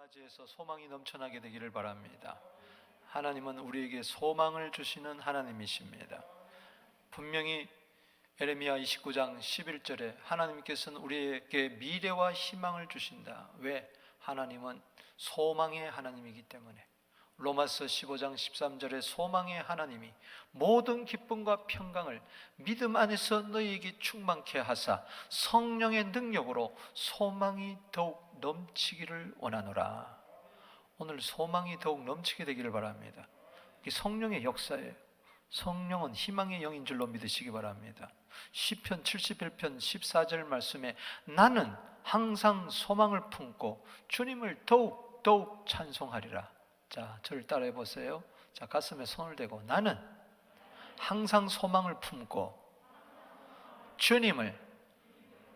맞이해서 소망이 넘쳐나게 되기를 바랍니다. 하나님은 우리에게 소망을 주시는 하나님이십니다. 분명히 에레미야 29장 11절에 하나님께서는 우리에게 미래와 희망을 주신다. 왜? 하나님은 소망의 하나님이기 때문에. 로마서 15장 13절에 소망의 하나님이 모든 기쁨과 평강을 믿음 안에서 너희에게 충만케 하사 성령의 능력으로 소망이 더욱 넘치기를 원하노라. 오늘 소망이 더욱 넘치게 되기를 바랍니다. 이게 성령의 역사예요. 성령은 희망의 영인 줄로 믿으시기 바랍니다. 시편 71편 14절 말씀에 나는 항상 소망을 품고 주님을 더욱 찬송하리라. 자, 저를 따라해 보세요. 자, 가슴에 손을 대고 나는 항상 소망을 품고 주님을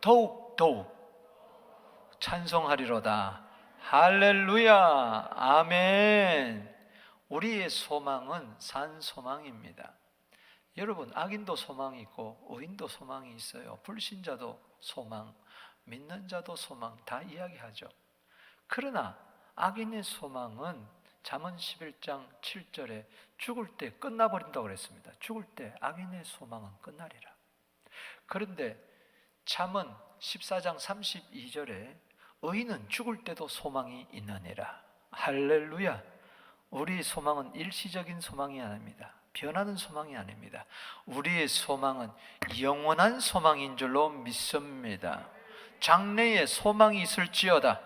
더욱 찬송하리로다. 할렐루야. 아멘. 우리의 소망은 산 소망입니다. 여러분, 악인도 소망이 있고 의인도 소망이 있어요. 불신자도 소망, 믿는 자도 소망, 다 이야기하죠. 그러나 악인의 소망은 잠언 11장 7절에 죽을 때 끝나버린다고 그랬습니다. 죽을 때 악인의 소망은 끝나리라. 그런데 잠언 14장 32절에 의인은 죽을 때도 소망이 있느니라. 할렐루야. 우리 소망은 일시적인 소망이 아닙니다. 변하는 소망이 아닙니다. 우리의 소망은 영원한 소망인 줄로 믿습니다. 장래에 소망이 있을지어다.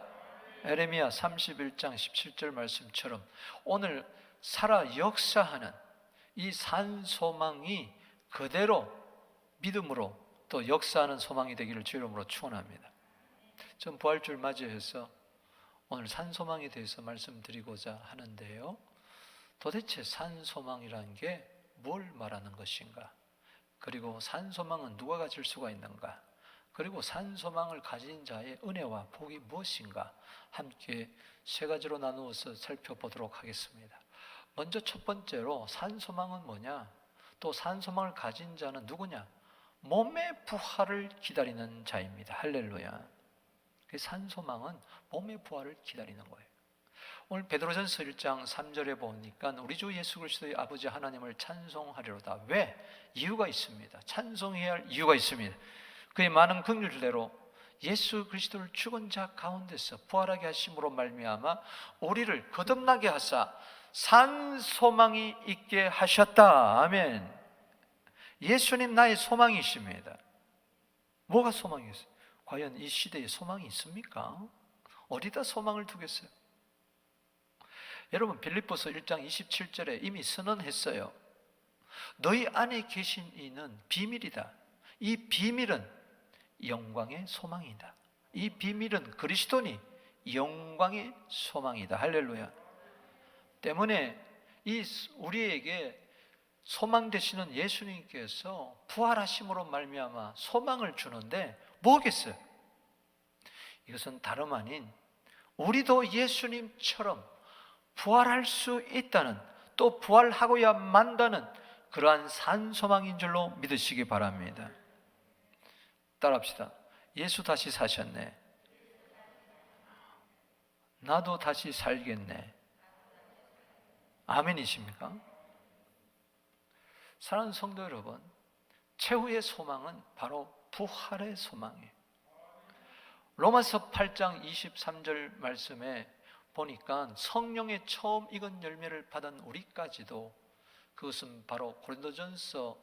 에레미야 31장 17절 말씀처럼 오늘 살아 역사하는 이 산 소망이 그대로 믿음으로 또 역사하는 소망이 되기를 주의 이름으로 축원합니다. 전 부활주를 맞이해서 오늘 산 소망에 대해서 말씀드리고자 하는데요. 도대체 산 소망이라는 게 뭘 말하는 것인가? 그리고 산 소망은 누가 가질 수가 있는가? 그리고 산 소망을 가진 자의 은혜와 복이 무엇인가? 함께 세 가지로 나누어서 살펴보도록 하겠습니다. 먼저 첫 번째로 산 소망은 뭐냐? 또 산 소망을 가진 자는 누구냐? 몸의 부활을 기다리는 자입니다. 할렐루야. 산 소망은 몸의 부활을 기다리는 거예요. 오늘 베드로전서 1장 3절에 보니까 우리 주 예수 그리스도의 아버지 하나님을 찬송하리로다. 왜? 이유가 있습니다. 찬송해야 할 이유가 있습니다. 그의 많은 긍휼대로 예수 그리스도를 죽은 자 가운데서 부활하게 하심으로 말미암아 우리를 거듭나게 하사 산 소망이 있게 하셨다. 아멘. 예수님 나의 소망이십니다. 뭐가 소망이었어요? 과연 이 시대에 소망이 있습니까? 어디다 소망을 두겠어요? 여러분, 빌립보서 1장 27절에 이미 선언했어요. 너희 안에 계신 이는 비밀이다. 이 비밀은 영광의 소망이다. 이 비밀은 그리스도니 영광의 소망이다. 할렐루야. 때문에 이 우리에게 소망 되시는 예수님께서 부활하심으로 말미암아 소망을 주는데 뭐겠어요? 이것은 다름 아닌 우리도 예수님처럼 부활할 수 있다는, 또 부활하고야 만다는 그러한 산 소망인 줄로 믿으시기 바랍니다. 따라합시다. 예수 다시 사셨네. 나도 다시 살겠네. 아멘이십니까? 사랑하는 성도 여러분, 최후의 소망은 바로 부활의 소망이에요. 로마서 8장 23절 말씀에 보니까 성령의 처음 익은 열매를 받은 우리까지도 그것은 바로 고린도전서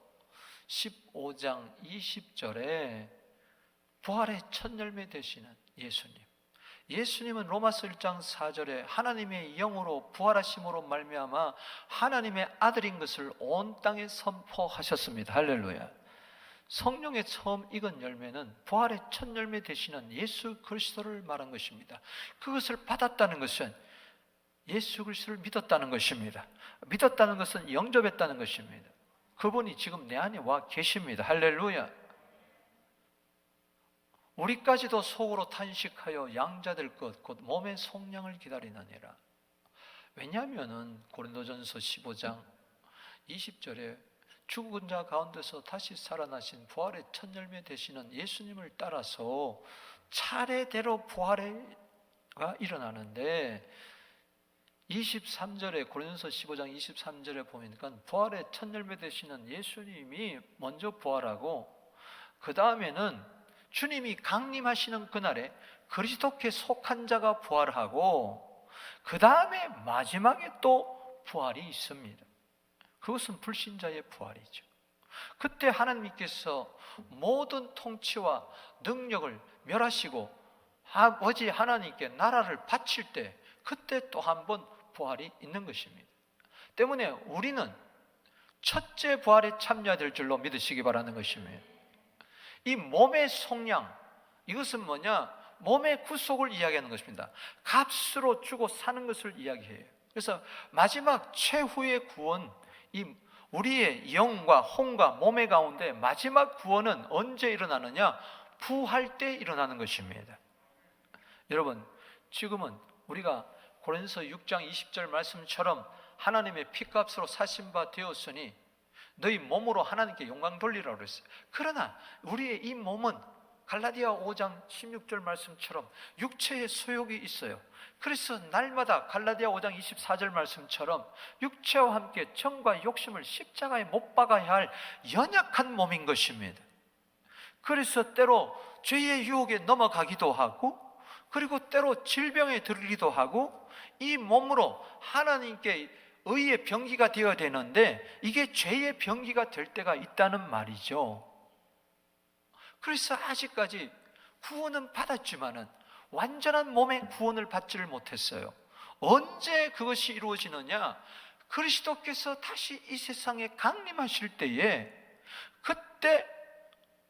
15장 20절에 부활의 첫 열매 되시는 예수님. 예수님은 로마서 1장 4절에 하나님의 영으로 부활하심으로 말미암아 하나님의 아들인 것을 온 땅에 선포하셨습니다. 할렐루야. 성령의 처음 익은 열매는 부활의 첫 열매 되시는 예수 그리스도를 말한 것입니다. 그것을 받았다는 것은 예수 그리스도를 믿었다는 것입니다. 믿었다는 것은 영접했다는 것입니다. 그분이 지금 내 안에 와 계십니다. 할렐루야. 우리까지도 속으로 탄식하여 양자될 것 곧 몸의 속량을 기다리느니라. 왜냐하면 고린도전서 15장 20절에 죽은 자 가운데서 다시 살아나신 부활의 첫 열매 되시는 예수님을 따라서 차례대로 부활의 일어나는데 23절에 고린도서 15장 23절에 보니까 부활의 첫 열매 되시는 예수님이 먼저 부활하고 그 다음에는 주님이 강림하시는 그날에 그리스도께 속한 자가 부활하고 그 다음에 마지막에 또 부활이 있습니다. 그것은 불신자의 부활이죠. 그때 하나님께서 모든 통치와 능력을 멸하시고 아버지 하나님께 나라를 바칠 때 그때 또 한 번 부활이 있는 것입니다. 때문에 우리는 첫째 부활에 참여될 줄로 믿으시기 바라는 것입니다. 이 몸의 속량, 이것은 뭐냐? 몸의 구속을 이야기하는 것입니다. 값으로 주고 사는 것을 이야기해요. 그래서 마지막 최후의 구원, 이 우리의 영과 혼과 몸의 가운데 마지막 구원은 언제 일어나느냐? 부활 때 일어나는 것입니다. 여러분, 지금은 우리가 고린도서 6장 20절 말씀처럼 하나님의 피값으로 사신 바 되었으니 너희 몸으로 하나님께 영광 돌리라고 그랬어요. 그러나 우리의 이 몸은 갈라디아 5장 16절 말씀처럼 육체의 소욕이 있어요. 그래서 날마다 갈라디아 5장 24절 말씀처럼 육체와 함께 정과 욕심을 십자가에 못 박아야 할 연약한 몸인 것입니다. 그래서 때로 죄의 유혹에 넘어가기도 하고, 그리고 때로 질병에 들기도 하고, 이 몸으로 하나님께 의의 병기가 되어야 되는데 이게 죄의 병기가 될 때가 있다는 말이죠. 그래서 아직까지 구원은 받았지만은 완전한 몸의 구원을 받지를 못했어요. 언제 그것이 이루어지느냐? 그리스도께서 다시 이 세상에 강림하실 때에 그때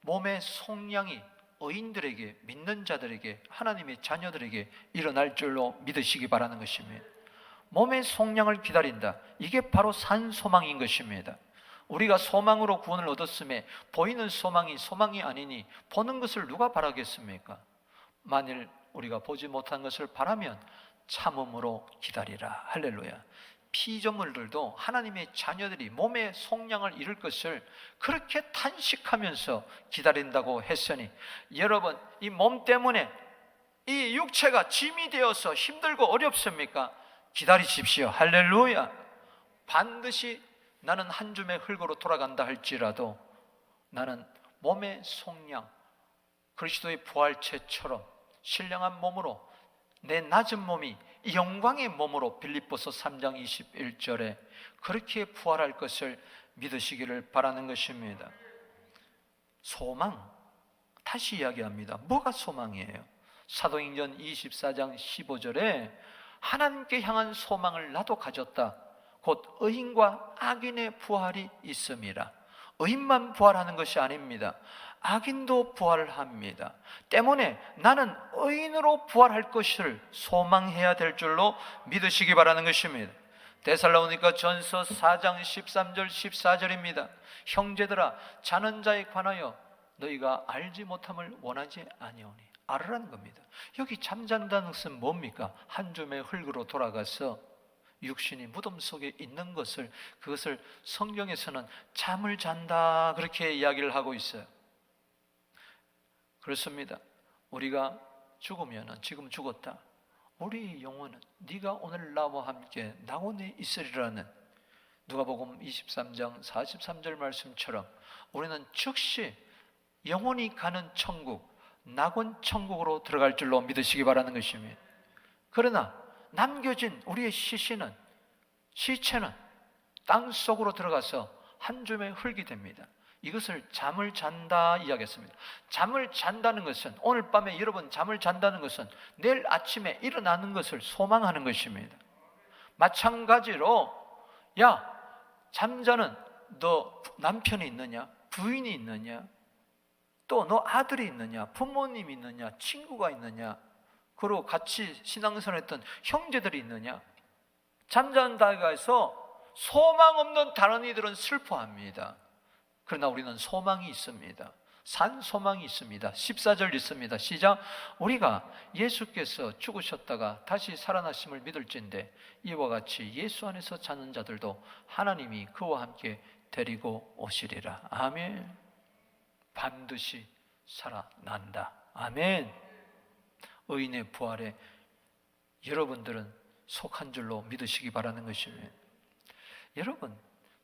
몸의 속량이 의인들에게, 믿는 자들에게, 하나님의 자녀들에게 일어날 줄로 믿으시기 바라는 것입니다. 몸의 속량을 기다린다. 이게 바로 산 소망인 것입니다. 우리가 소망으로 구원을 얻었음에 보이는 소망이 소망이 아니니 보는 것을 누가 바라겠습니까? 만일 우리가 보지 못한 것을 바라면 참음으로 기다리라. 할렐루야. 피조물들도 하나님의 자녀들이 몸의 속량을 이룰 것을 그렇게 탄식하면서 기다린다고 했으니, 여러분, 이 몸 때문에 이 육체가 짐이 되어서 힘들고 어렵습니까? 기다리십시오. 할렐루야. 반드시 나는 한 줌의 흙으로 돌아간다 할지라도 나는 몸의 속량, 그리스도의 부활체처럼 신령한 몸으로, 내 낮은 몸이 영광의 몸으로 빌립보서 3장 21절에 그렇게 부활할 것을 믿으시기를 바라는 것입니다. 소망, 다시 이야기합니다. 뭐가 소망이에요? 사도행전 24장 15절에 하나님께 향한 소망을 나도 가졌다. 곧 의인과 악인의 부활이 있음이라. 의인만 부활하는 것이 아닙니다. 악인도 부활합니다. 때문에 나는 의인으로 부활할 것을 소망해야 될 줄로 믿으시기 바라는 것입니다. 데살로니가 전서 4장 13절 14절입니다. 형제들아, 자는 자에 관하여 너희가 알지 못함을 원하지 아니오니. 알으라는 겁니다. 여기 잠잔다는 것은 뭡니까? 한 줌의 흙으로 돌아가서 육신이 무덤 속에 있는 것을, 그것을 성경에서는 잠을 잔다 그렇게 이야기를 하고 있어요. 그렇습니다. 우리가 죽으면, 지금 죽었다, 우리 영혼은 네가 오늘 나와 함께 낙원에 있으리라는 누가복음 23장 43절 말씀처럼 우리는 즉시 영혼이 가는 천국, 낙원 천국으로 들어갈 줄로 믿으시기 바라는 것입니다. 그러나 남겨진 우리의 시체는 땅 속으로 들어가서 한 줌의 흙이 됩니다. 이것을 잠을 잔다 이야기했습니다. 잠을 잔다는 것은, 오늘 밤에 여러분 잠을 잔다는 것은 내일 아침에 일어나는 것을 소망하는 것입니다. 마찬가지로, 야, 잠자는 너 남편이 있느냐? 부인이 있느냐? 또 너 아들이 있느냐? 부모님이 있느냐? 친구가 있느냐? 그리고 같이 신앙생활했던 형제들이 있느냐? 잠잔다고 해서 소망 없는 다른 이들은 슬퍼합니다. 그러나 우리는 소망이 있습니다. 산 소망이 있습니다. 14절 있습니다. 시작. 우리가 예수께서 죽으셨다가 다시 살아나심을 믿을진데 이와 같이 예수 안에서 자는 자들도 하나님이 그와 함께 데리고 오시리라. 아멘. 반드시 살아난다. 아멘. 의인의 부활에 여러분들은 속한 줄로 믿으시기 바라는 것입니다. 여러분,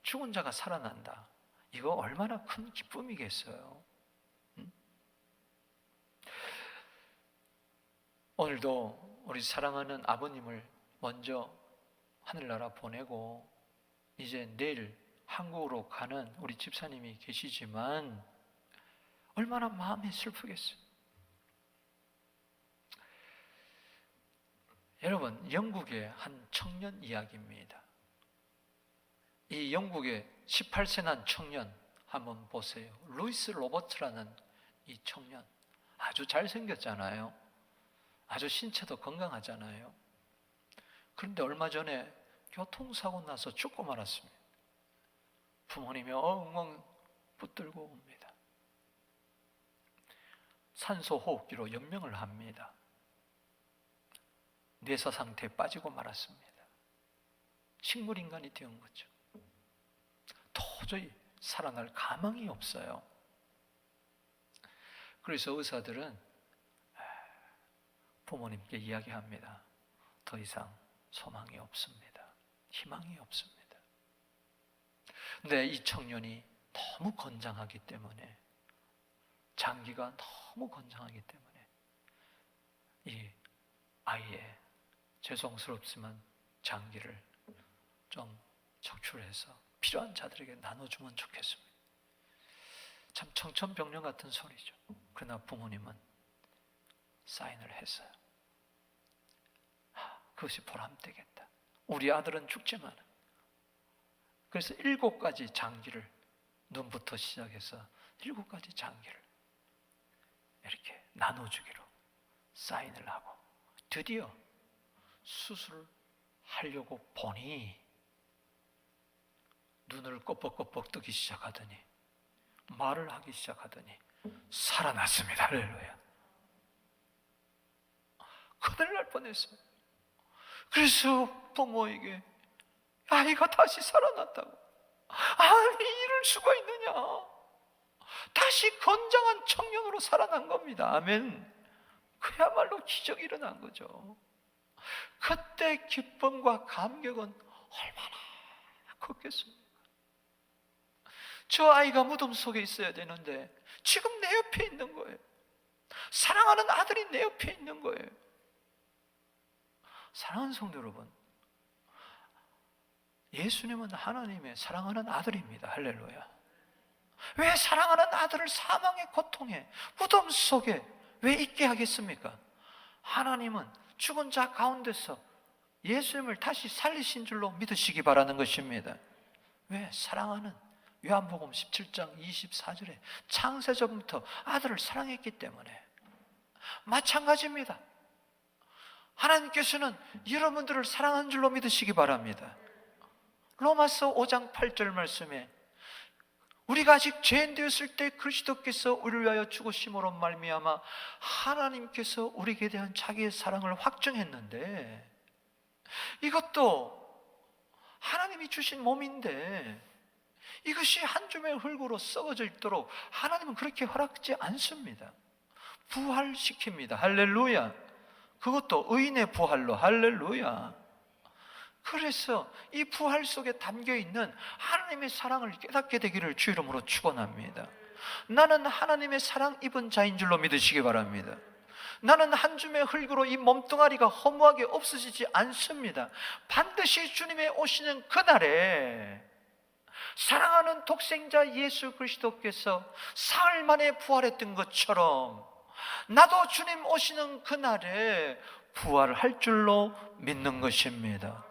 죽은 자가 살아난다. 이거 얼마나 큰 기쁨이겠어요. 오늘도 우리 사랑하는 아버님을 먼저 하늘나라 보내고 이제 내일 한국으로 가는 우리 집사님이 계시지만 얼마나 마음이 슬프겠어요. 여러분, 영국의 한 청년 이야기입니다. 이 영국의 18세 난 청년 한번 보세요. 루이스 로버트라는 이 청년, 아주 잘생겼잖아요. 아주 신체도 건강하잖아요. 그런데 얼마 전에 교통사고 나서 죽고 말았습니다. 부모님이 엉엉 붙들고 옵니다. 산소 호흡기로 연명을 합니다. 뇌사 상태에 빠지고 말았습니다. 식물인간이 되은 거죠. 도저히 살아날 가망이 없어요. 그래서 의사들은 부모님께 이야기합니다. 더 이상 소망이 없습니다. 희망이 없습니다. 근데 이 청년이 너무 건장하기 때문에, 장기가 너무 건장하기 때문에 이 아이의 죄송스럽지만 장기를 좀 적출해서 필요한 자들에게 나눠주면 좋겠습니다. 참 청천벽력 같은 소리죠. 그러나 부모님은 사인을 했어요. 그것이 보람되겠다. 우리 아들은 죽지만. 그래서 7가지 장기를, 눈부터 시작해서 7가지 장기를 이렇게 나눠주기로 사인을 하고 드디어 수술을 하려고 보니 눈을 껌뻑껌뻑 뜨기 시작하더니, 말을 하기 시작하더니 살아났습니다. 할렐루야. 큰일 날 뻔했어요. 그래서 부모에게 아이가 다시 살아났다고. 아니, 이럴 수가 있느냐. 다시 건장한 청년으로 살아난 겁니다. 아멘. 그야말로 기적이 일어난 거죠. 그때 기쁨과 감격은 얼마나 컸겠습니까? 저 아이가 무덤 속에 있어야 되는데 지금 내 옆에 있는 거예요. 사랑하는 아들이 내 옆에 있는 거예요. 사랑하는 성도 여러분, 예수님은 하나님의 사랑하는 아들입니다. 할렐루야. 왜 사랑하는 아들을 사망의 고통에, 무덤 속에 왜 있게 하겠습니까? 하나님은 죽은 자 가운데서 예수님을 다시 살리신 줄로 믿으시기 바라는 것입니다. 왜? 사랑하는, 요한복음 17장 24절에 창세전부터 아들을 사랑했기 때문에. 마찬가지입니다. 하나님께서는 여러분들을 사랑한 줄로 믿으시기 바랍니다. 로마서 5장 8절 말씀에 우리가 아직 죄인 되었을 때 그리스도께서 우리를 위하여 죽으심으로 말미암아 하나님께서 우리에게 대한 자기의 사랑을 확증했는데, 이것도 하나님이 주신 몸인데 이것이 한 줌의 흙으로 썩어져 있도록 하나님은 그렇게 허락하지 않습니다. 부활시킵니다. 할렐루야. 그것도 의인의 부활로. 할렐루야. 그래서 이 부활 속에 담겨있는 하나님의 사랑을 깨닫게 되기를 주 이름으로 축원합니다. 나는 하나님의 사랑 입은 자인 줄로 믿으시기 바랍니다. 나는 한 줌의 흙으로 이 몸뚱아리가 허무하게 없어지지 않습니다. 반드시 주님의 오시는 그날에 사랑하는 독생자 예수 그리스도께서 사흘 만에 부활했던 것처럼 나도 주님 오시는 그날에 부활할 줄로 믿는 것입니다.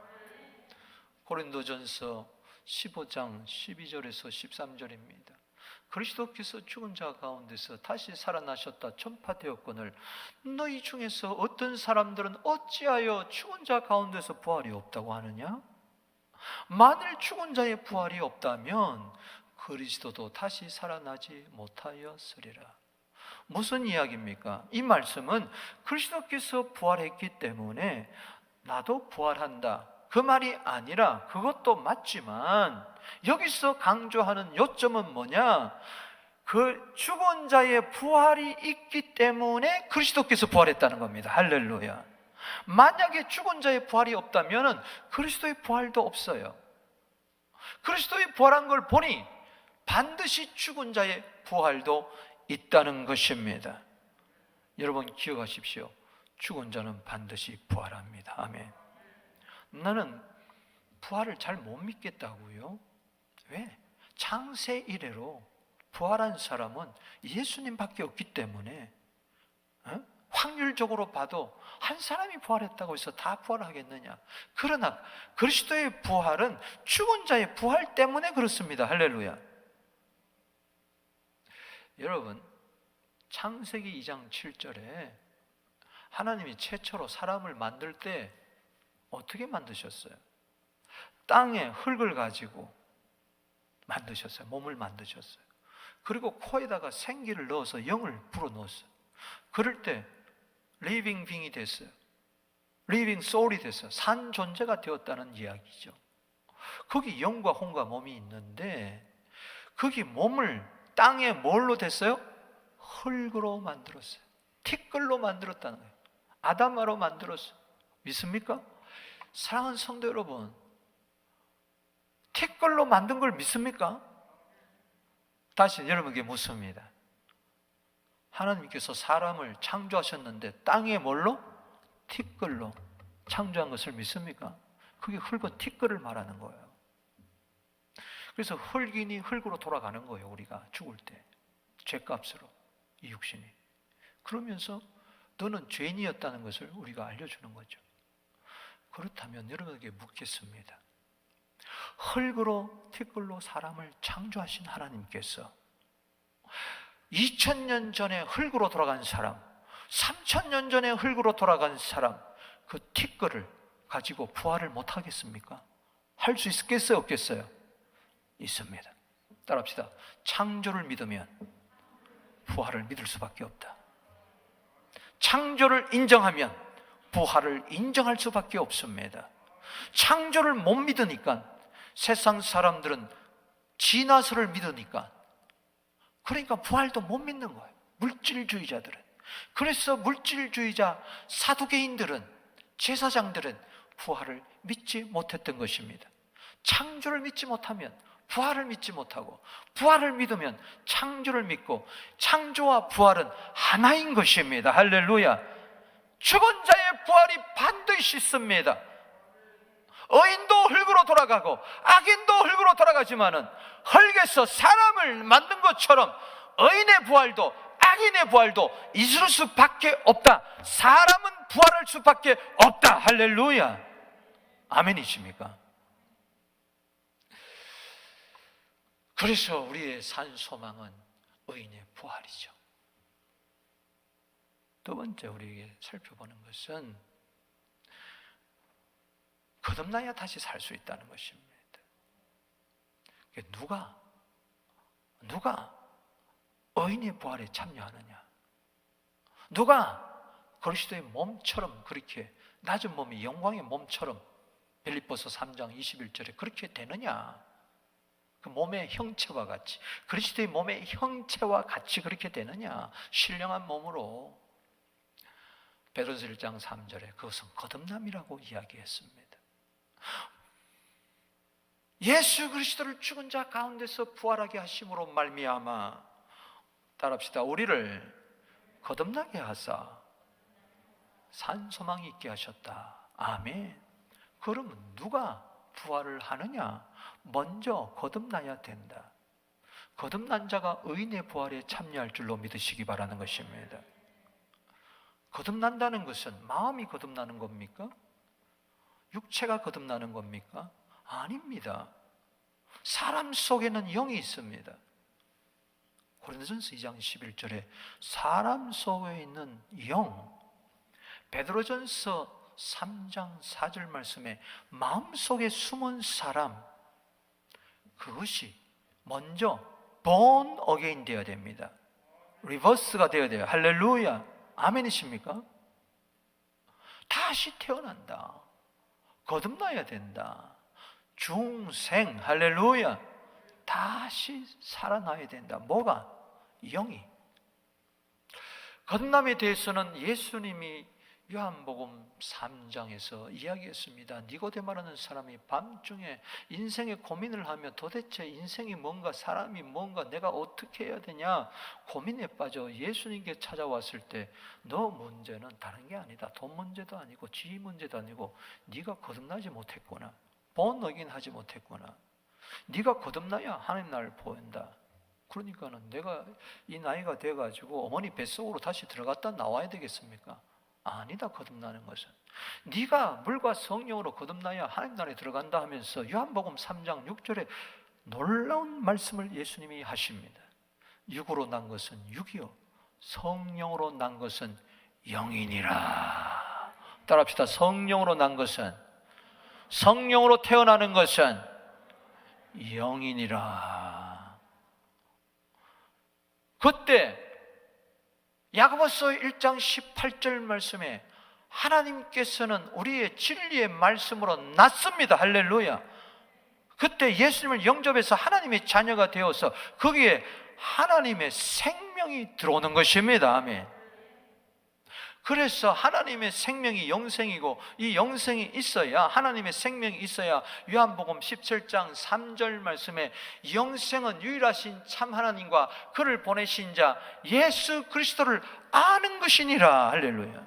고린도전서 15장 12절에서 13절입니다. 그리스도께서 죽은 자 가운데서 다시 살아나셨다 전파되었거늘 너희 중에서 어떤 사람들은 어찌하여 죽은 자 가운데서 부활이 없다고 하느냐? 만일 죽은 자의 부활이 없다면 그리스도도 다시 살아나지 못하였으리라. 무슨 이야기입니까? 이 말씀은 그리스도께서 부활했기 때문에 나도 부활한다, 그 말이 아니라, 그것도 맞지만 여기서 강조하는 요점은 뭐냐? 그 죽은 자의 부활이 있기 때문에 그리스도께서 부활했다는 겁니다. 할렐루야. 만약에 죽은 자의 부활이 없다면 그리스도의 부활도 없어요. 그리스도의 부활한 걸 보니 반드시 죽은 자의 부활도 있다는 것입니다. 여러분 기억하십시오. 죽은 자는 반드시 부활합니다. 아멘. 나는 부활을 잘 못 믿겠다고요. 왜? 창세 이래로 부활한 사람은 예수님밖에 없기 때문에 확률적으로 봐도 한 사람이 부활했다고 해서 다 부활하겠느냐. 그러나 그리스도의 부활은 죽은 자의 부활 때문에 그렇습니다. 할렐루야. 여러분 창세기 2장 7절에 하나님이 최초로 사람을 만들 때 어떻게 만드셨어요? 땅에 흙을 가지고 만드셨어요. 몸을 만드셨어요. 그리고 코에다가 생기를 넣어서 영을 불어넣었어요. 그럴 때 리빙 빙이 됐어요. 리빙 소울이 됐어요. 산 존재가 되었다는 이야기죠. 거기 영과 혼과 몸이 있는데 거기 몸을 땅에 뭘로 됐어요? 흙으로 만들었어요. 티끌로 만들었다는 거예요. 아담아로 만들었어요. 믿습니까? 사랑하는 성도 여러분, 티끌로 만든 걸 믿습니까? 다시 여러분에게 묻습니다. 하나님께서 사람을 창조하셨는데 땅에 뭘로? 티끌로 창조한 것을 믿습니까? 그게 흙은 티끌을 말하는 거예요. 그래서 흙이니 흙으로 돌아가는 거예요. 우리가 죽을 때 죄값으로 이 육신이. 그러면서 너는 죄인이었다는 것을 우리가 알려주는 거죠. 그렇다면 여러분에게 묻겠습니다. 흙으로 티끌로 사람을 창조하신 하나님께서 2000년 전에 흙으로 돌아간 사람, 3000년 전에 흙으로 돌아간 사람, 그 티끌을 가지고 부활을 못하겠습니까? 할 수 있겠어요? 없겠어요? 있습니다. 따라합시다. 창조를 믿으면 부활을 믿을 수밖에 없다. 창조를 인정하면 부활을 인정할 수밖에 없습니다. 창조를 못 믿으니까 세상 사람들은 진화설을 믿으니까 그러니까 부활도 못 믿는 거예요. 물질주의자들은. 그래서 물질주의자 사두개인들은, 제사장들은 부활을 믿지 못했던 것입니다. 창조를 믿지 못하면 부활을 믿지 못하고, 부활을 믿으면 창조를 믿고, 창조와 부활은 하나인 것입니다. 할렐루야. 죽은 자의 부활이 반드시 있습니다. 의인도 흙으로 돌아가고 악인도 흙으로 돌아가지만은 흙에서 사람을 만든 것처럼 의인의 부활도 악인의 부활도 있을 수밖에 없다. 사람은 부활할 수밖에 없다. 할렐루야. 아멘이십니까? 그래서 우리의 산 소망은 의인의 부활이죠. 두 번째 우리에게 살펴보는 것은 거듭나야 다시 살 수 있다는 것입니다. 누가 의인의 부활에 참여하느냐? 누가 그리스도의 몸처럼 그렇게 낮은 몸이 영광의 몸처럼 빌립보서 3장 21절에 그렇게 되느냐? 그 몸의 형체와 같이, 그리스도의 몸의 형체와 같이 그렇게 되느냐? 신령한 몸으로. 베드로서 1장 3절에 그것은 거듭남이라고 이야기했습니다. 예수 그리스도를 죽은 자 가운데서 부활하게 하심으로 말미암아, 따라합시다, 우리를 거듭나게 하사 산 소망이 있게 하셨다. 아멘. 그러면 누가 부활을 하느냐? 먼저 거듭나야 된다. 거듭난 자가 의인의 부활에 참여할 줄로 믿으시기 바라는 것입니다. 거듭난다는 것은 마음이 거듭나는 겁니까? 육체가 거듭나는 겁니까? 아닙니다. 사람 속에는 영이 있습니다. 고린도전서 2장 11절에 사람 속에 있는 영, 베드로전서 3장 4절 말씀에 마음속에 숨은 사람, 그것이 먼저 born again 되어야 됩니다. 리버스가 되어야 돼요. 할렐루야. 아멘이십니까? 다시 태어난다. 거듭나야 된다. 중생, 할렐루야. 다시 살아나야 된다. 뭐가? 영이. 거듭남에 대해서는 예수님이 요한복음 3장에서 이야기했습니다. 니고데모라는 사람이 밤중에 인생의 고민을 하며 도대체 인생이 뭔가, 사람이 뭔가, 내가 어떻게 해야 되냐 고민에 빠져 예수님께 찾아왔을 때, 너 문제는 다른 게 아니다. 돈 문제도 아니고 지위 문제도 아니고 네가 거듭나지 못했구나. 본어긴 하지 못했구나. 네가 거듭나야 하나님 나를 보인다. 그러니까는 내가 이 나이가 돼가지고 어머니 뱃속으로 다시 들어갔다 나와야 되겠습니까? 아니다. 거듭나는 것은 네가 물과 성령으로 거듭나야 하나님 나라에 들어간다 하면서 요한복음 3장 6절에 놀라운 말씀을 예수님이 하십니다. 육으로 난 것은 육이요 성령으로 난 것은 영이니라. 따라합시다. 성령으로 난 것은, 성령으로 태어나는 것은 영이니라. 그때 야고보서 1장 18절 말씀에 하나님께서는 우리의 진리의 말씀으로 낳습니다. 할렐루야. 그때 예수님을 영접해서 하나님의 자녀가 되어서 거기에 하나님의 생명이 들어오는 것입니다. 아멘. 그래서 하나님의 생명이 영생이고, 이 영생이 있어야, 하나님의 생명이 있어야 요한복음 17장 3절 말씀에 영생은 유일하신 참 하나님과 그를 보내신 자 예수 그리스도를 아는 것이니라. 할렐루야.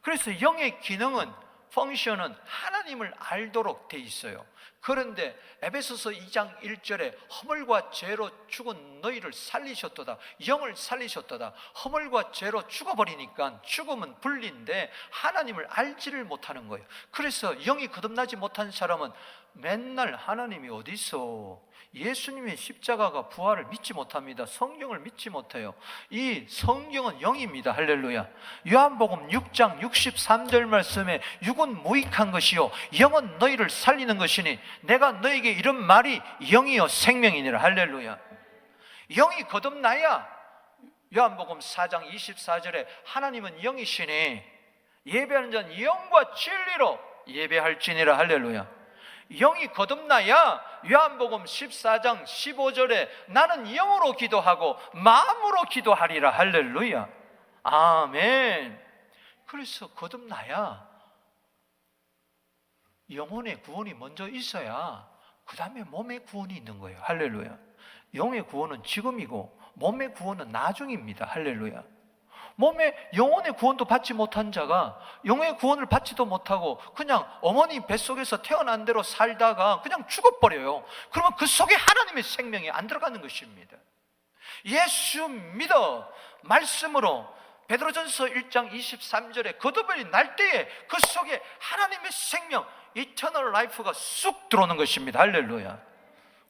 그래서 영의 기능은, 펑션은 하나님을 알도록 돼 있어요. 그런데 에베소서 2장 1절에 허물과 죄로 죽은 너희를 살리셨도다, 영을 살리셨도다. 허물과 죄로 죽어버리니까 죽음은 분리인데 하나님을 알지를 못하는 거예요. 그래서 영이 거듭나지 못한 사람은 맨날 하나님이 어디 있어? 예수님의 십자가가 부활을 믿지 못합니다. 성경을 믿지 못해요. 이 성경은 영입니다. 할렐루야. 요한복음 6장 63절 말씀에 육은 무익한 것이요 영은 너희를 살리는 것이니 내가 너희에게 이런 말이 영이요 생명이니라. 할렐루야. 영이 거듭나야, 요한복음 4장 24절에 하나님은 영이시니 예배하는 자는 영과 진리로 예배할지니라. 할렐루야. 영이 거듭나야 요한복음 14장 15절에 나는 영으로 기도하고 마음으로 기도하리라. 할렐루야. 아멘. 그래서 거듭나야 영혼의 구원이 먼저 있어야 그 다음에 몸의 구원이 있는 거예요. 할렐루야. 영의 구원은 지금이고 몸의 구원은 나중입니다. 할렐루야. 영혼의 구원도 받지 못한 자가 영의 구원을 받지도 못하고 그냥 어머니 뱃속에서 태어난 대로 살다가 그냥 죽어버려요. 그러면 그 속에 하나님의 생명이 안 들어가는 것입니다. 예수 믿어 말씀으로 베드로전서 1장 23절에 거듭이 날 때에 그 속에 하나님의 생명, 이터널 라이프가 쑥 들어오는 것입니다. 할렐루야.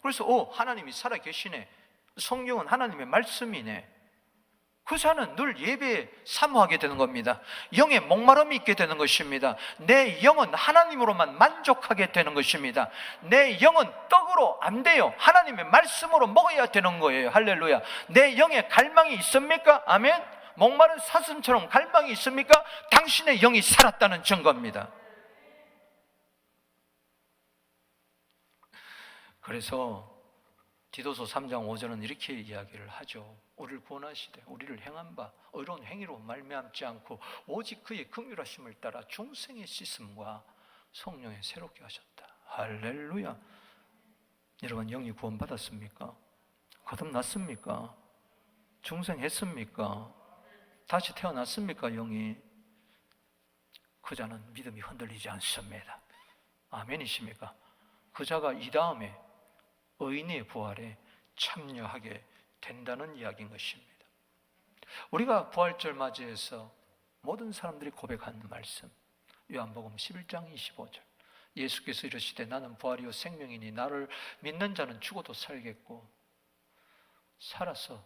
그래서 하나님이 살아계시네, 성경은 하나님의 말씀이네, 그 자는 늘 예배에 사모하게 되는 겁니다. 영의 목마름이 있게 되는 것입니다. 내 영은 하나님으로만 만족하게 되는 것입니다. 내 영은 떡으로 안 돼요. 하나님의 말씀으로 먹어야 되는 거예요. 할렐루야. 내 영에 갈망이 있습니까? 아멘. 목마른 사슴처럼 갈망이 있습니까? 당신의 영이 살았다는 증거입니다. 그래서 디도서 3장 5절은 이렇게 이야기를 하죠. 우리를 구원하시되 우리를 행한 바 의로운 행위로 말미암지 않고 오직 그의 긍휼하심을 따라 중생의 씻음과 성령에 새롭게 하셨다. 할렐루야. 여러분, 영이 구원받았습니까? 거듭났습니까? 중생했습니까? 다시 태어났습니까? 영이. 그 자는 믿음이 흔들리지 않습니다. 아멘이십니까? 그 자가 이 다음에 의인의 부활에 참여하게 된다는 이야기인 것입니다. 우리가 부활절 맞이해서 모든 사람들이 고백하는 말씀, 요한복음 11장 25절, 예수께서 이르시되 나는 부활이요 생명이니 나를 믿는 자는 죽어도 살겠고 살아서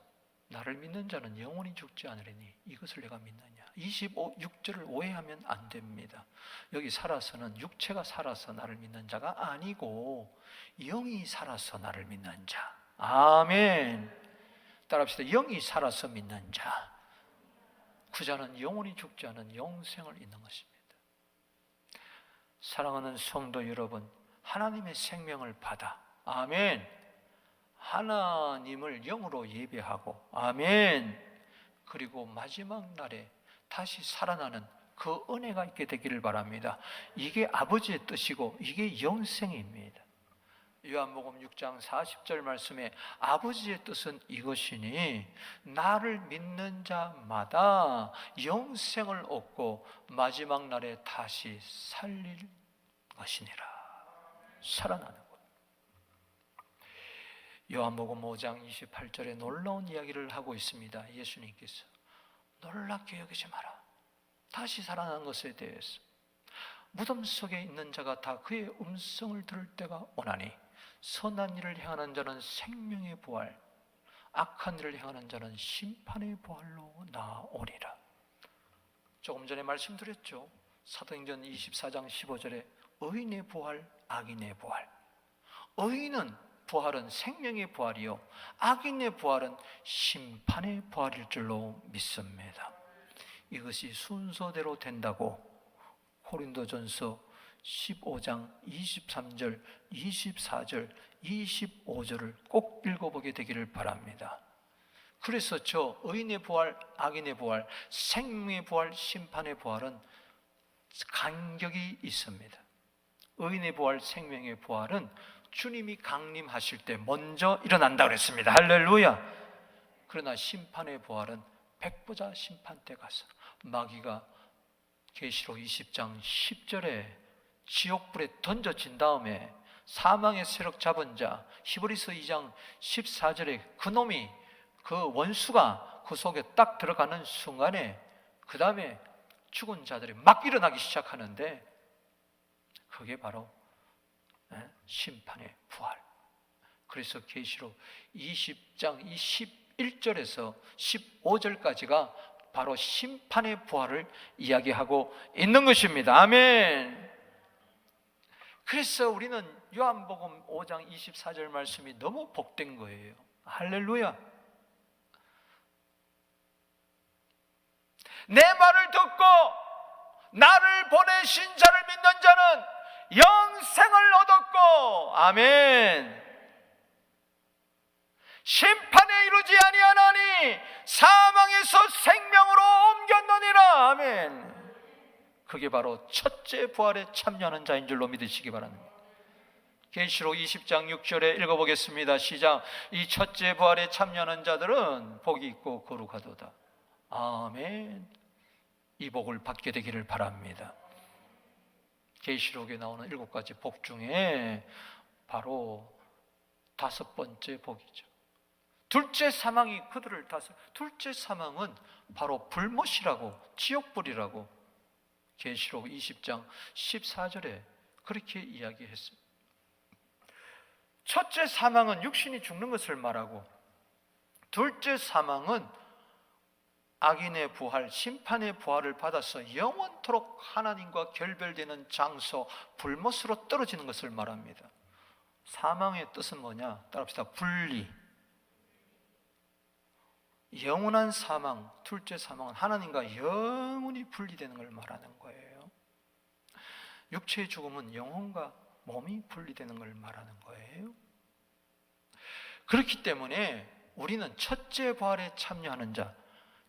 나를 믿는 자는 영원히 죽지 않으리니 이것을 내가 믿느냐. 26절을 오해하면 안 됩니다. 여기 살아서는 육체가 살아서 나를 믿는 자가 아니고 영이 살아서 나를 믿는 자. 아멘. 따라합시다. 영이 살아서 믿는 자, 그 자는 영원히 죽지 않은 영생을 있는 것입니다. 사랑하는 성도 여러분, 하나님의 생명을 받아, 아멘, 하나님을 영으로 예배하고, 아멘, 그리고 마지막 날에 다시 살아나는 그 은혜가 있게 되기를 바랍니다. 이게 아버지의 뜻이고 이게 영생입니다. 요한복음 6장 40절 말씀에 아버지의 뜻은 이것이니 나를 믿는 자마다 영생을 얻고 마지막 날에 다시 살릴 것이니라. 살아나는 것. 요한복음 5장 28절에 놀라운 이야기를 하고 있습니다. 예수님께서 놀랍게 여기지 마라. 다시 살아나는 것에 대해서 무덤 속에 있는 자가 다 그의 음성을 들을 때가 오나니 선한 일을 행하는 자는 생명의 부활, 악한 일을 행하는 자는 심판의 부활로 나오리라. 조금 전에 말씀드렸죠. 사도행전 24장 15절에 의인의 부활, 악인의 부활. 의인은 부활은 생명의 부활이요 악인의 부활은 심판의 부활일 줄로 믿습니다. 이것이 순서대로 된다고 고린도전서 15장 23절, 24절, 25절을 꼭 읽어보게 되기를 바랍니다. 그래서 저 의인의 부활, 악인의 부활, 생명의 부활, 심판의 부활은 간격이 있습니다. 의인의 부활, 생명의 부활은 주님이 강림하실 때 먼저 일어난다고 그랬습니다. 할렐루야. 그러나 심판의 부활은 백보자 심판 때 가서 마귀가 계시록 20장 10절에 지옥불에 던져진 다음에 사망의 세력 잡은 자, 히브리서 2장 14절에 그놈이 그 원수가 그 속에 딱 들어가는 순간에 그 다음에 죽은 자들이 막 일어나기 시작하는데 그게 바로 심판의 부활. 그래서 계시록 20장 21절에서 15절까지가 바로 심판의 부활을 이야기하고 있는 것입니다. 아멘. 그래서 우리는 요한복음 5장 24절 말씀이 너무 복된 거예요. 할렐루야. 내 말을 듣고 나를 보내신 자를 믿는 자는 영생을 얻었고, 아멘. 심판에 이르지 아니하나니 사망에서 생명으로 옮겼느니라. 아멘. 그게 바로 첫째 부활에 참여하는 자인 줄로 믿으시기 바랍니다. 계시록 20장 6절에 읽어보겠습니다. 시작. 이 첫째 부활에 참여하는 자들은 복이 있고 거룩하도다. 아멘. 이 복을 받게 되기를 바랍니다. 계시록에 나오는 7가지 복 중에 바로 5번째 복이죠. 둘째 사망이 그들을 둘째 사망은 바로 불못이라고, 지옥불이라고 계시록 20장 14절에 그렇게 이야기했습니다. 첫째 사망은 육신이 죽는 것을 말하고, 둘째 사망은 악인의 부활, 심판의 부활을 받아서 영원토록 하나님과 결별되는 장소, 불못으로 떨어지는 것을 말합니다. 사망의 뜻은 뭐냐? 따라합시다. 분리. 영원한 사망, 둘째 사망은 하나님과 영원히 분리되는 걸 말하는 거예요. 육체의 죽음은 영혼과 몸이 분리되는 걸 말하는 거예요. 그렇기 때문에 우리는 첫째 부활에 참여하는 자,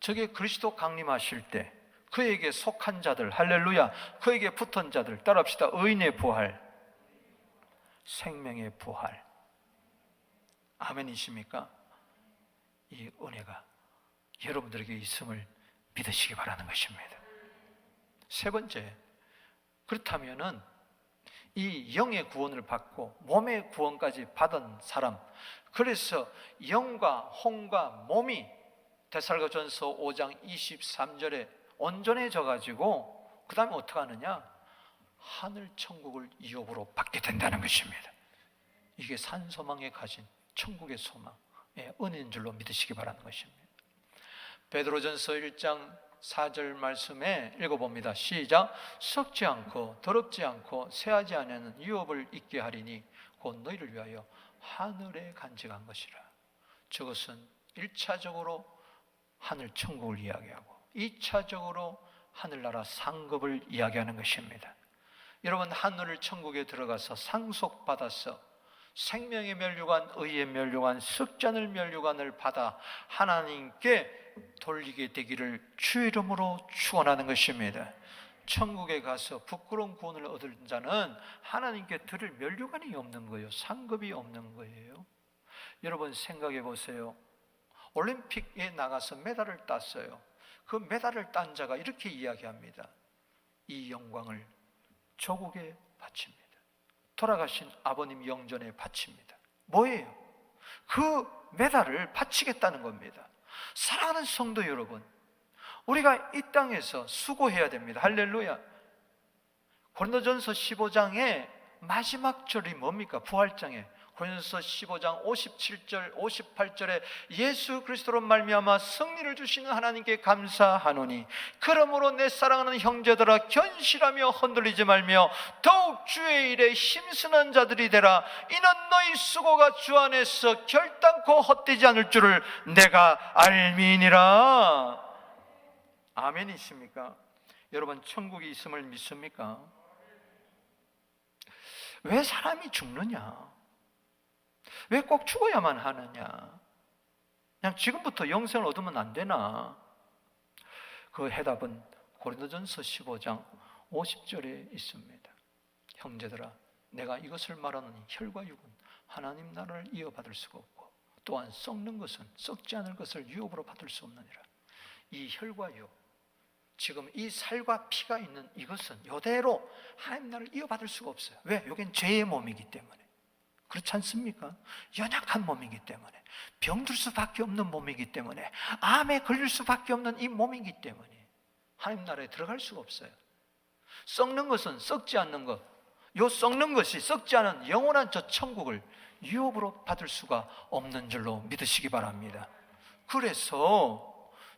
저게 그리스도 강림하실 때 그에게 속한 자들, 할렐루야, 그에게 붙은 자들, 따라합시다. 의인의 부활, 생명의 부활. 아멘이십니까? 이 은혜가 여러분들에게 있음을 믿으시기 바라는 것입니다. 세 번째, 그렇다면은 이 영의 구원을 받고 몸의 구원까지 받은 사람, 그래서 영과 혼과 몸이 데살로전서 5장 23절에 온전해져 가지고 그 다음에 어떻게 하느냐? 하늘 천국을 유업으로 받게 된다는 것입니다. 이게 산소망에 가진 천국의 소망, 은혜인 줄로 믿으시기 바라는 것입니다. 베드로전서 1장 4절 말씀에 읽어봅니다. 시작. 썩지 않고 더럽지 않고 쇠하지 아니하는 유업을 있게 하리니 곧 너희를 위하여 하늘에 간직한 것이라. 저것은 1차적으로 하늘 천국을 이야기하고 2차적으로 하늘나라 상급을 이야기하는 것입니다. 여러분, 하늘 천국에 들어가서 상속받아서 생명의 면류관, 의의 면류관, 썩지 않을 면류관을 받아 하나님께 돌리게 되기를 주의 이름으로 축원하는 것입니다. 천국에 가서 부끄러운 구원을 얻을 자는 하나님께 드릴 면류관이 없는 거예요. 상급이 없는 거예요. 여러분 생각해 보세요. 올림픽에 나가서 메달을 땄어요. 그 메달을 딴 자가 이렇게 이야기합니다. 이 영광을 조국에 바칩니다. 돌아가신 아버님 영전에 바칩니다. 뭐예요? 그 메달을 바치겠다는 겁니다. 사랑하는 성도 여러분, 우리가 이 땅에서 수고해야 됩니다. 할렐루야. 고린도전서 15장의 마지막 절이 뭡니까? 부활장에 고린도전서 15장 57절 58절에 예수 그리스도로 말미암아 승리를 주시는 하나님께 감사하노니 그러므로 내 사랑하는 형제들아 견실하며 흔들리지 말며 더욱 주의 일에 힘쓰는 자들이 되라. 이는 너희 수고가 주 안에서 결단코 헛되지 않을 줄을 내가 알미니라. 아멘이십니까? 여러분 천국이 있음을 믿습니까? 왜 사람이 죽느냐? 왜 꼭 죽어야만 하느냐? 그냥 지금부터 영생을 얻으면 안 되나? 그 해답은 고린도전서 15장 50절에 있습니다. 형제들아, 내가 이것을 말하노니 혈과 육은 하나님 나라를 이어받을 수가 없고 또한 썩는 것은 썩지 않을 것을 유업으로 받을 수 없느니라. 이 혈과 육, 지금 이 살과 피가 있는 이것은 이대로 하나님 나라를 이어받을 수가 없어요. 왜? 이건 죄의 몸이기 때문에. 그렇지 않습니까? 연약한 몸이기 때문에, 병들 수밖에 없는 몸이기 때문에, 암에 걸릴 수밖에 없는 이 몸이기 때문에 하나님 나라에 들어갈 수가 없어요. 썩는 것은 썩지 않는 것, 요 썩는 것이 썩지 않은 영원한 저 천국을 유업으로 받을 수가 없는 줄로 믿으시기 바랍니다. 그래서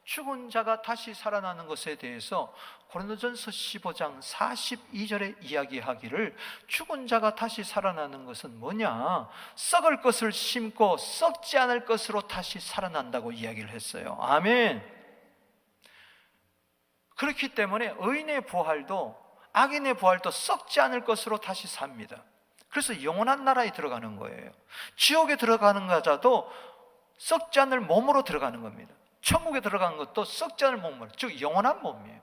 죽은 자가 다시 살아나는 것에 대해서 고린도전서 15장 42절에 이야기하기를 죽은 자가 다시 살아나는 것은 뭐냐? 썩을 것을 심고 썩지 않을 것으로 다시 살아난다고 이야기를 했어요. 아멘. 그렇기 때문에 의인의 부활도 악인의 부활도 썩지 않을 것으로 다시 삽니다. 그래서 영원한 나라에 들어가는 거예요. 지옥에 들어가는 자도 썩지 않을 몸으로 들어가는 겁니다. 천국에 들어가는 것도 썩지 않을 몸으로, 즉 영원한 몸이에요.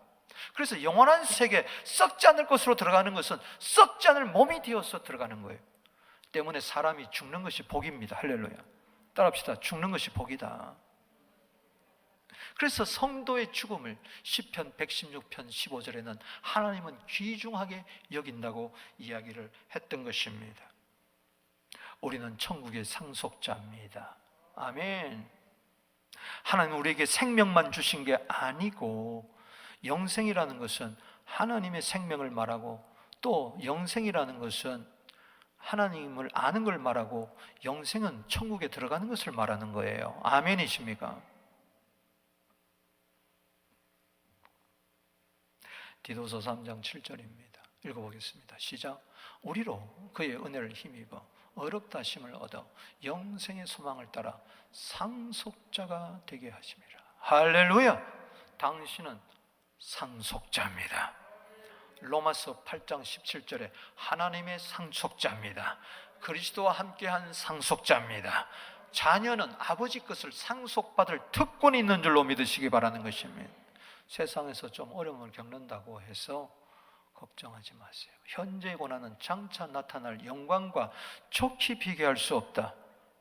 그래서 영원한 세계, 썩지 않을 것으로 들어가는 것은 썩지 않을 몸이 되어서 들어가는 거예요. 때문에 사람이 죽는 것이 복입니다. 할렐루야. 따라합시다. 죽는 것이 복이다. 그래서 성도의 죽음을 시편 116편 15절에는 하나님은 귀중하게 여긴다고 이야기를 했던 것입니다. 우리는 천국의 상속자입니다. 아멘. 하나님 우리에게 생명만 주신 게 아니고, 영생이라는 것은 하나님의 생명을 말하고, 또 영생이라는 것은 하나님을 아는 걸 말하고, 영생은 천국에 들어가는 것을 말하는 거예요. 아멘이십니까? 디도서 3장 7절입니다. 읽어보겠습니다. 시작. 우리로 그의 은혜를 힘입어 어렵다 하심을 얻어 영생의 소망을 따라 상속자가 되게 하심이라. 할렐루야. 당신은 상속자입니다. 로마서 8장 17절에 하나님의 상속자입니다. 그리스도와 함께한 상속자입니다. 자녀는 아버지 것을 상속받을 특권이 있는 줄로 믿으시기 바라는 것입니다. 세상에서 좀 어려움을 겪는다고 해서 걱정하지 마세요. 현재의 고난은 장차 나타날 영광과 좋게 비교할 수 없다.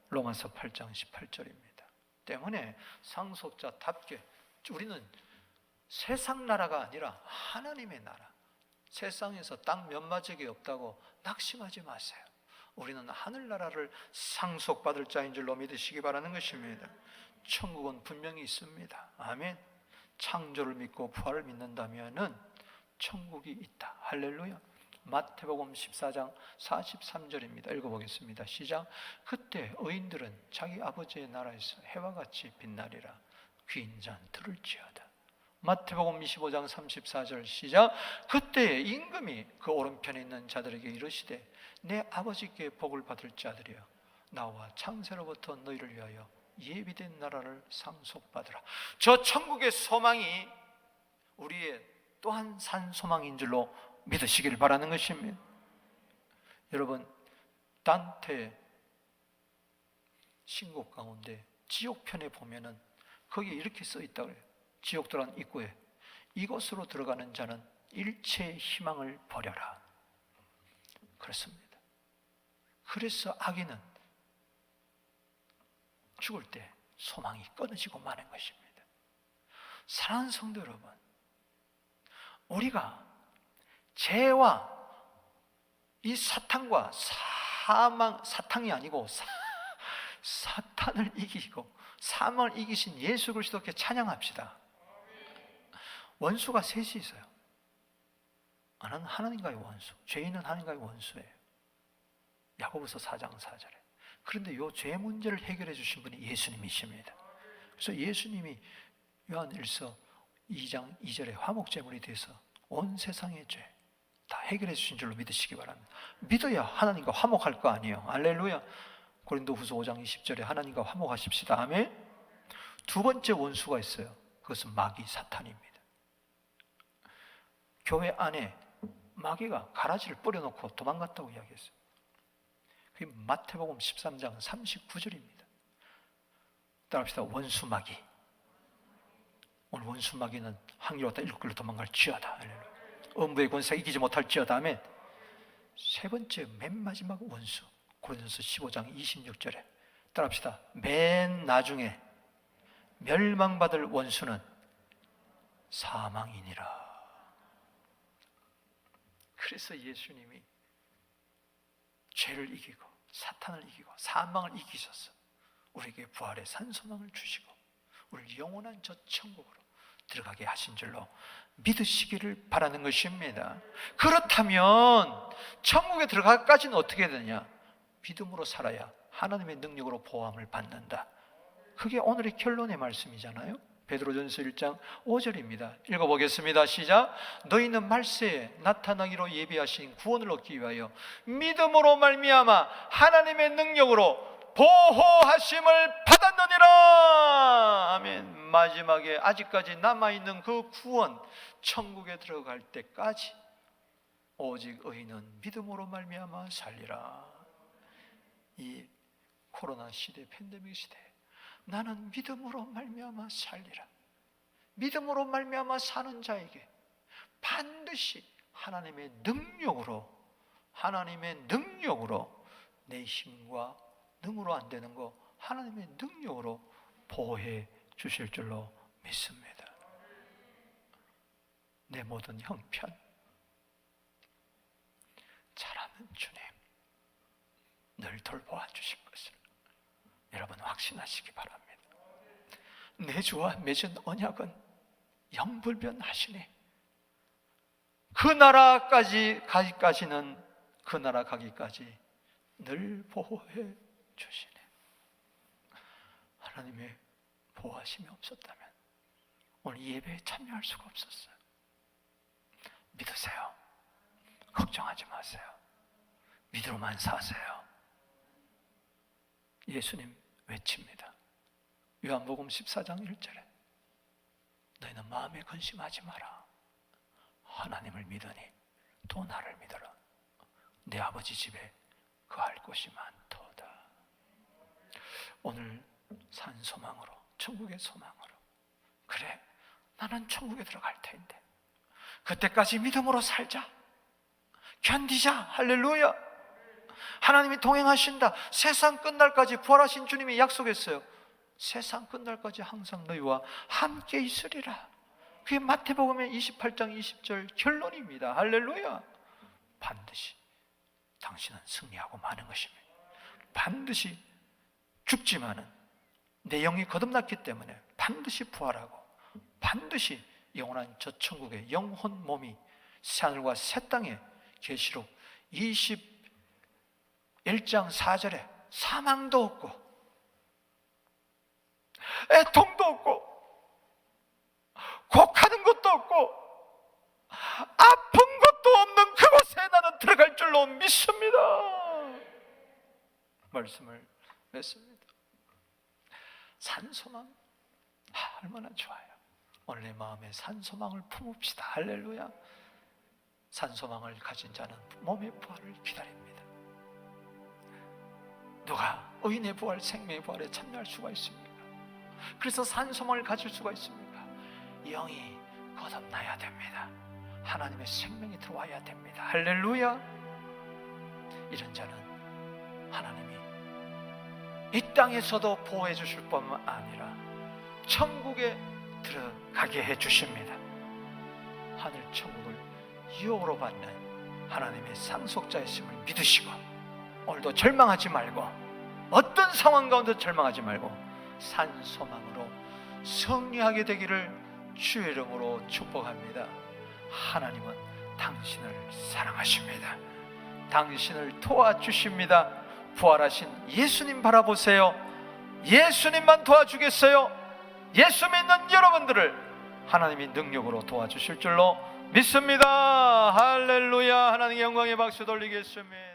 로마서 8장 18절입니다. 때문에 상속자답게 우리는 세상 나라가 아니라 하나님의 나라, 세상에서 땅 몇마저기 없다고 낙심하지 마세요. 우리는 하늘나라를 상속받을 자인 줄로 믿으시기 바라는 것입니다. 천국은 분명히 있습니다. 아멘. 창조를 믿고 부활을 믿는다면은 천국이 있다. 할렐루야. 마태복음 14장 43절입니다. 읽어보겠습니다. 시작. 그때 의인들은 자기 아버지의 나라에서 해와 같이 빛나리라. 귀인 자는 들을지어다. 마태복음 25장 34절 시작. 그때 임금이 그 오른편에 있는 자들에게 이르시되 내 아버지께 복을 받을 자들이여 나와 창세로부터 너희를 위하여 예비된 나라를 상속받으라. 저 천국의 소망이 우리의 또한 산 소망인 줄로 믿으시길 바라는 것입니다. 여러분, 단테 신곡 가운데 지옥편에 보면은 거기에 이렇게 써 있다고 그래요. 지옥 들어간 입구에 이곳으로 들어가는 자는 일체의 희망을 버려라. 그렇습니다. 그래서 악인은 죽을 때 소망이 끊어지고 마는 것입니다. 사랑하는 성도 여러분, 우리가 죄와 이 사탄과 사탕이 아니고 사탄을 이기고 사망을 이기신 예수 그리스도께 찬양합시다. 원수가 셋이 있어요. 하나는 하나님과의 원수, 죄인은 하나님과의 원수예요. 야고보서 4장 4절에. 그런데 이 죄 문제를 해결해 주신 분이 예수님이십니다. 그래서 예수님이 요한일서 2장 2절에 화목제물이 돼서 온 세상의 죄 다 해결해 주신 줄로 믿으시기 바랍니다. 믿어야 하나님과 화목할 거 아니에요. 할렐루야. 고린도후서 5장 20절에 하나님과 화목하십시다. 아멘. 두 번째 원수가 있어요. 그것은 마귀 사탄입니다. 교회 안에 마귀가 가라지를 뿌려놓고 도망갔다고 이야기했어요. 그게 마태복음 13장 39절입니다. 따라합시다. 원수 마귀. 오늘 원수 마귀는 한 길 왔다 일곱 길로 도망갈지어다. 음부의 권세 이기지 못할지어다. 아멘. 세 번째 맨 마지막 원수 고린도서 15장 26절에 따라합시다. 맨 나중에 멸망받을 원수는 사망이니라. 그래서 예수님이 죄를 이기고 사탄을 이기고 사망을 이기셔서 우리에게 부활의 산소망을 주시고 우리를 영원한 저 천국으로 들어가게 하신 줄로 믿으시기를 바라는 것입니다. 그렇다면 천국에 들어가기까지는 어떻게 되냐? 믿음으로 살아야 하나님의 능력으로 보호함을 받는다. 그게 오늘의 결론의 말씀이잖아요. 베드로전서 1장 5절입니다. 읽어보겠습니다. 시작. 너희는 말세에 나타나기로 예비하신 구원을 얻기 위하여 믿음으로 말미암아 하나님의 능력으로 보호하심을 받았느니라. 아멘. 마지막에 아직까지 남아있는 그 구원, 천국에 들어갈 때까지 오직 의인은 믿음으로 말미암아 살리라. 이 코로나 시대, 팬데믹 시대, 나는 믿음으로 말미암아 살리라. 믿음으로 말미암아 사는 자에게 반드시 하나님의 능력으로 내 힘과 능으로 안 되는 거 하나님의 능력으로 보호해 주실 줄로 믿습니다. 내 모든 형편 잘하는 주님 늘 돌보아 주실 것을 여러분 확신하시기 바랍니다. 내 주와 맺은 언약은 영불변하시네. 그 나라 가기까지 늘 보호해 주시네. 하나님의 보호하심이 없었다면 오늘 예배에 참여할 수가 없었어요. 믿으세요. 걱정하지 마세요. 믿음으로만 사세요. 예수님 외칩니다. 요한복음 14장 1절에 너희는 마음에 근심하지 마라. 하나님을 믿으니 또 나를 믿어라. 내 아버지 집에 거할 곳이 많도다. 오늘 산 소망으로, 천국의 소망으로, 그래 나는 천국에 들어갈 텐데 그때까지 믿음으로 살자. 견디자. 할렐루야. 하나님이 동행하신다. 세상 끝날까지 부활하신 주님이 약속했어요. 세상 끝날까지 항상 너희와 함께 있으리라. 그게 마태복음의 28장 20절 결론입니다. 할렐루야. 반드시 당신은 승리하고 마는 것입니다. 반드시 죽지만은 내 영이 거듭났기 때문에 반드시 부활하고 반드시 영원한 저 천국의 영혼 몸이 새하늘과 새 땅에 계시록 21장 4절에 사망도 없고 애통도 없고 곡하는 것도 없고 아픈 것도 없는 그곳에 나는 들어갈 줄로 믿습니다. 말씀을 맺습니다. 산소망 얼마나 좋아요. 오늘 내 마음에 산소망을 품읍시다. 할렐루야. 산소망을 가진 자는 몸의 부활을 기다립니다. 누가 의인의 부활, 생명의 부활에 참여할 수가 있습니까? 그래서 산소망을 가질 수가 있습니다. 영이 거듭나야 됩니다. 하나님의 생명이 들어와야 됩니다. 할렐루야. 이런 자는 하나님이 이 땅에서도 보호해 주실 뿐만 아니라 천국에 들어가게 해 주십니다. 하늘 천국을 유혹으로 받는 하나님의 상속자이심을 믿으시고, 오늘도 절망하지 말고, 어떤 상황 가운데 절망하지 말고 산소망으로 승리하게 되기를 주의 이름으로 축복합니다. 하나님은 당신을 사랑하십니다. 당신을 도와주십니다. 부활하신 예수님 바라보세요. 예수님만 도와주겠어요. 예수 믿는 여러분들을 하나님이 능력으로 도와주실 줄로 믿습니다. 할렐루야. 하나님의 영광의 박수 돌리겠습니다.